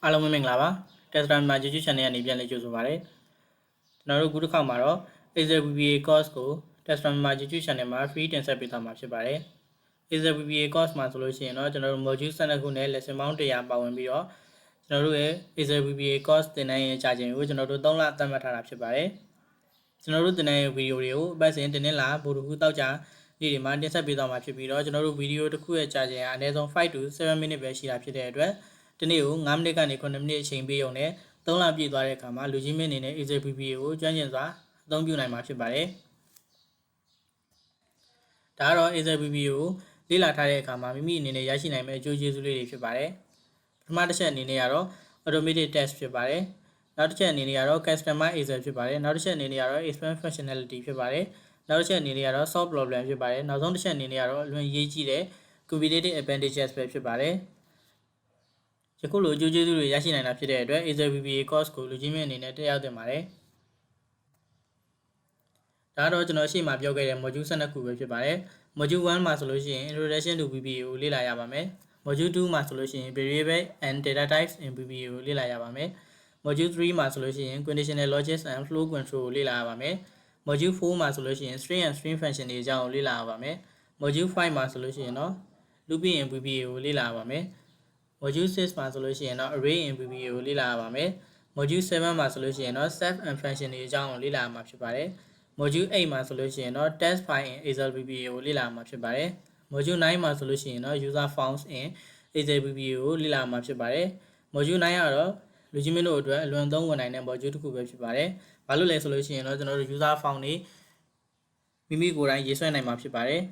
အားလုံးမင်္ဂလာပါ Techsta မှာ YouTube channel ကနေပြန်လည်ကြိုဆိုပါရစေကျွန်တော်တို့အခုတစ်ခါမှာတော့ EXCEL VBA course ကို Techsta မှာ YouTube channel မှာ free တင်ဆက်ပေးသွားမှာဖြစ်ပါတယ် EXCEL VBA course မှာဆိုလို့ရှိရင်တော့ကျွန်တော်တို့ module 12ခုနဲ့ lesson ပေါင်း100ပါဝင်ပြီးတော့ကျွန်တော်တို့ရဲ့ EXCEL VBA course သင်တန်းရဲ့ကြာချိန်ကိုကျွန်တော်တို့3လသတ်မှတ်ထားတာဖြစ်ပါတယ်ကျွန်တော်တို့သင်တန်းရဲ့ဗီဒီယိုတွေကိုအပတ်စဉ်တင်နှစ်လဗိုလ်တခုတောက်ကြနေ့တွေမှာတင်ဆက်ပေးသွားမှာဖြစ်ပြီးတော့ကျွန်တော်တို့ဗီဒီယိုတစ်ခုရဲ့ကြာချိန်ကအနည်းဆုံး5 to 7 minute ပဲရှိတာဖြစ်တဲ့အတွက်ဒီနေ့ကို9မိနစ်ကနေ9မိနစ်အချိန်ပေးရုံနဲ့3လပြည့်သွားတဲ့အခါမှာလူကြီးမင်းအနေနဲ့ EXCEL VBA ကိုကျွမ်းကျင်စွာအသုံးပြုနိုင်မှာဖြစ်ပါတယ်ဒါကတော့ EXCEL VBA ကိုလေ့လာထားတဲ့အခါမှာမိမိအနေနဲ့ရရှိနိုင်မယ့်အကျိုးကျေးဇူးလေးတွေဖြစ်ပါတယ်ပထမတစ်ချက်အနေနဲ့ကတော့ automated test ဖြစ်ပါတယ်နောက်တစ်ချက်အနေနဲ့ကတော့ customer EXCEL ဖြစ်ပါတယ်နောက်တစ်ချက်အနေနဲ့ကတော့ expand functionality ဖြစ်ပါတယ်နောက်တစ်ချက်အနေနဲ့ကတော့ solve problem ဖြစ်ပါတယ်နောက်ဆုံးတစ်ချက်အနေနဲ့ကတော့အလွန်ရေးကြီးတဲ့ competitive advantages ပဲဖြစ်ပါတယ်ယခုလိုအကျိုးကျေးဇူးတွေရရှိနိုင်တာဖြစ်တဲ့အတွက် EXCEL VBA course ကိုလူကြီးမင်းအနေနဲ့တက်ရောက်တင်ပါတယ်ဒါတော့ကျွန်တော်ရှေ့မှာပြောခဲ့တဲ့ module 12ခုပဲဖြစ်ပါတယ် module 1မှာဆိုလို့ရှိရင် introduction to VBA ကိုလေ့လာရပါမယ် module 2မှာဆိုလို့ရှိရင် variable and data types in VBA ကိုလေ့လာရပါမယ် module 3မှာဆိုလို့ရှိရင် conditional logic and flow control ကိုလေ့လာရပါမယ် module 4မှာဆိုလို့ရှိရင် string and string function တွေအကြောင်းကိုလေ့လာရပါမယ် module 5မှာဆိုလို့ရှိရင်တော့ looping in VBA ကိုလေ့လာရပါမယ် module 6မှာဆိုလို့ရှိရင်တော့ array in VBA ကိုလေ့လာရပါမယ် module 7မှာဆိုလို့ရှိရင်တော့ set and function တွေအကြောင်းကိုလေ့လာရမှာဖြစ်ပါတယ် module 8မှာဆိုလို့ရှိရင်တော့ test file in EXCEL VBA ကိုလေ့လာမှာဖြစ်ပါတယ် module 9မှာဆိုလို့ရှိရင်တော့ user forms in EXCEL VBA ကိုလေ့လာမှာဖြစ်ပါတယ် module 9ကတော့လူကြီးမင်းတို့အတွက်အလွန်သုံးဝင်နိုင်တဲ့ module တစ်ခုပဲဖြစ်ပါတယ်ဘာလို့လဲဆိုလို့ရှိရင်တော့ကျွန်တော်တို့ user form တွေမိမိကိုယ်တိုင်ရေးဆွဲနိုင်မှာဖြစ်ပါတယ်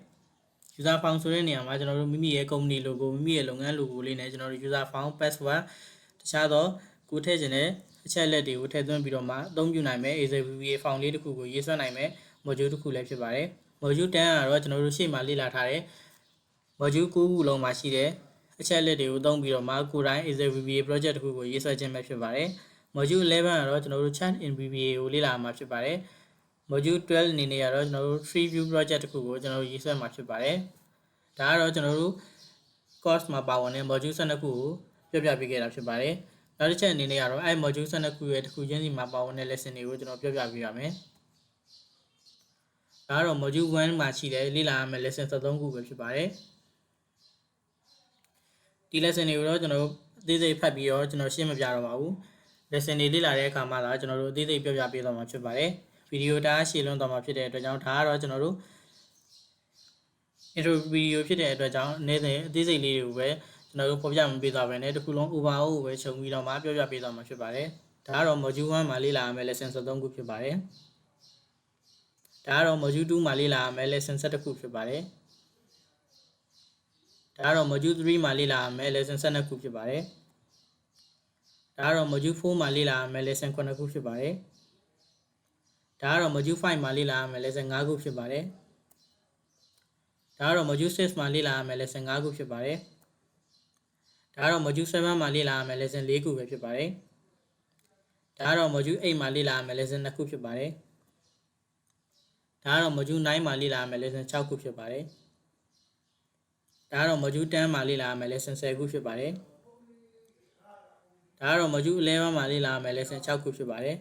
user form ဆိုတဲ့နေရာမှာကျွန်တော်တို့မိမိရဲ့ company logo မိမိရဲ့လုပ်ငန်း logo လေးနဲ့ကျွန်တော်တို့ user form password တခြားသောကိုထည့်ခြင်းနဲ့အချက်လက်တွေကိုထည့်သွင်းပြီးတော့မှအသုံးပြုနိုင်မယ် EXCEL VBA form လေးတစ်ခုကိုရေးဆွဲနိုင်မယ် module တစ်ခုလည်းဖြစ်ပါတယ် module 10ကတော့ကျွန်တော်တို့ရှေ့မှာလေ့လာထားတဲ့ module 9ခုလုံးမှာရှိတဲ့အချက်လက်တွေကိုသုံးပြီးတော့မှကိုယ်တိုင် EXCEL VBA project တစ်ခုကိုရေးဆွဲခြင်းပဲဖြစ်ပါတယ် module 11ကတော့ကျွန်တော်တို့ chat in VBA ကိုလေ့လာမှာဖြစ်ပါတယ် module 12အနေနဲ့ကတော့ကျွန်တော်တို့ free view project တစ်ခုကိုကျွန်တော်တို့ရေးဆွဲမှာဖြစ်ပါတယ်ဒါကတော့ကျွန်တော်တို့ course မှာပါဝင်တဲ့ module 12ခုကိုပြောပြပေးခဲ့တာဖြစ်ပါတယ်နောက်တစ်ချက်အနေနဲ့ကတော့အဲ့ module 12ခုရဲ့တစ်ခုချင်းစီမှာပါဝင်တဲ့ lesson တွေကိုကျွန်တော်ပြောပြပေးပါမယ်ဒါကတော့ module 1မှာရှိတဲ့လေ့လာရမယ့် lesson 13ခုပဲဖြစ်ပါတယ်ဒီ lesson တွေကိုတော့ကျွန်တော်တို့အသေးစိတ်ဖတ်ပြီးတော့ကျွန်တော်ရှင်းမပြတော့ပါဘူး lesson တွေလေ့လာတဲ့အခါမှာလာကျွန်တော်တို့အသေးစိတ်ပြောပြပေးသွားမှာဖြစ်ပါတယ်ဗီဒီယိုတာရှည်လွန်းသွားမှာဖြစ်တဲ့အတွက်ကြောင့်ဒါကတော့ကျွန်တော်တို့ intro video ဖြစ်တဲ့အတွက်ကြောင့်အနေနဲ့အသေးစိတ်လေးတွေကိုပဲကျွန်တော်တို့ဖော်ပြမပေးသွားဘဲနဲ့တစ်ခုလုံး overall ကိုပဲခြုံပြီးတော့မှပြောပြပေးသွားမှာဖြစ်ပါတယ်ဒါကတော့ module 1မှာလေ့လာရမယ့် lesson 13ခုဖြစ်ပါတယ်ဒါကတော့ module 2မှာလေ့လာရမယ့် lesson 17ခုဖြစ်ပါတယ်ဒါကတော့ module 3မှာလေ့လာရမယ့် lesson 12ခုဖြစ်ပါတယ်ဒါကတော့ module 4မှာလေ့လာရမယ့် lesson 9ခုဖြစ်ပါတယ်ဒါကတော့ module 5မှာလေ့လာရမယ့် lesson 5ခုဖြစ်ပါတယ်ဒါကတော့ module 6မှာလေ့လာရမယ့် lesson 5ခုဖြစ်ပါတယ်ဒါကတော့ module 7မှာလေ့လာရမယ့် lesson 4ခုပဲဖြစ်ပါတယ်ဒါကတော့ module 8မှာလေ့လာရမယ့် lesson 2ခုဖြစ်ပါတယ်ဒါကတော့ module 9မှာလေ့လာရမယ့် lesson 6ခုဖြစ်ပါတယ်ဒါကတော့ module 10မှာလေ့လာရမယ့် lesson 10ခုဖြစ်ပါတယ်ဒါကတော့ module 11မှာလေ့လာရမယ့် lesson 6ခုဖြစ်ပါတယ်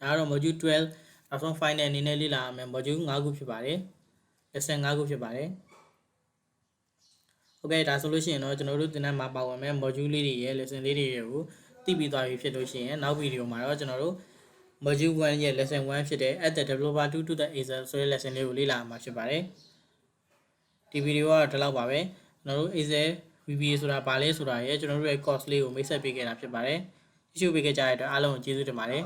ဒါကတော့ module 12နောက်ဆုံး final အနေနဲ့လေ့လာရမယ့် module 5ခုဖြစ်ပါတယ် lesson 5ခုဖြစ်ပါတယ်โอเคဒါဆိုလို့ရှိရင်တော့ကျွန်တော်တို့သင်တန်းမှာပါဝင်မဲ့ module လေးတွေရဲ့ lesson လေးတွေကိုသိပြီးသွားပြီဖြစ်လို့ရှိရင်နောက်ဗီဒီယိုမှာတော့ကျွန်တော်တို့ module 1ရဲ့ lesson 1ဖြစ်တဲ့ add the developer to the EXCEL ဆိုတဲ့ lesson လေးကိုလေ့လာမှာဖြစ်ပါတယ်ဒီဗီဒီယိုကတော့ဒီလောက်ပါပဲကျွန်တော်တို့ EXCEL VBA ဆိုတာဘာလဲဆိုတာရဲ့ကျွန်တော်တို့ရဲ့ course လေးကိုမိတ်ဆက်ပေးခဲ့တာဖြစ်ပါတယ်ကြည့်ရှုပေးခဲ့ကြတဲ့အတွက်အားလုံးကိုကျေးဇူးတင်ပါတယ်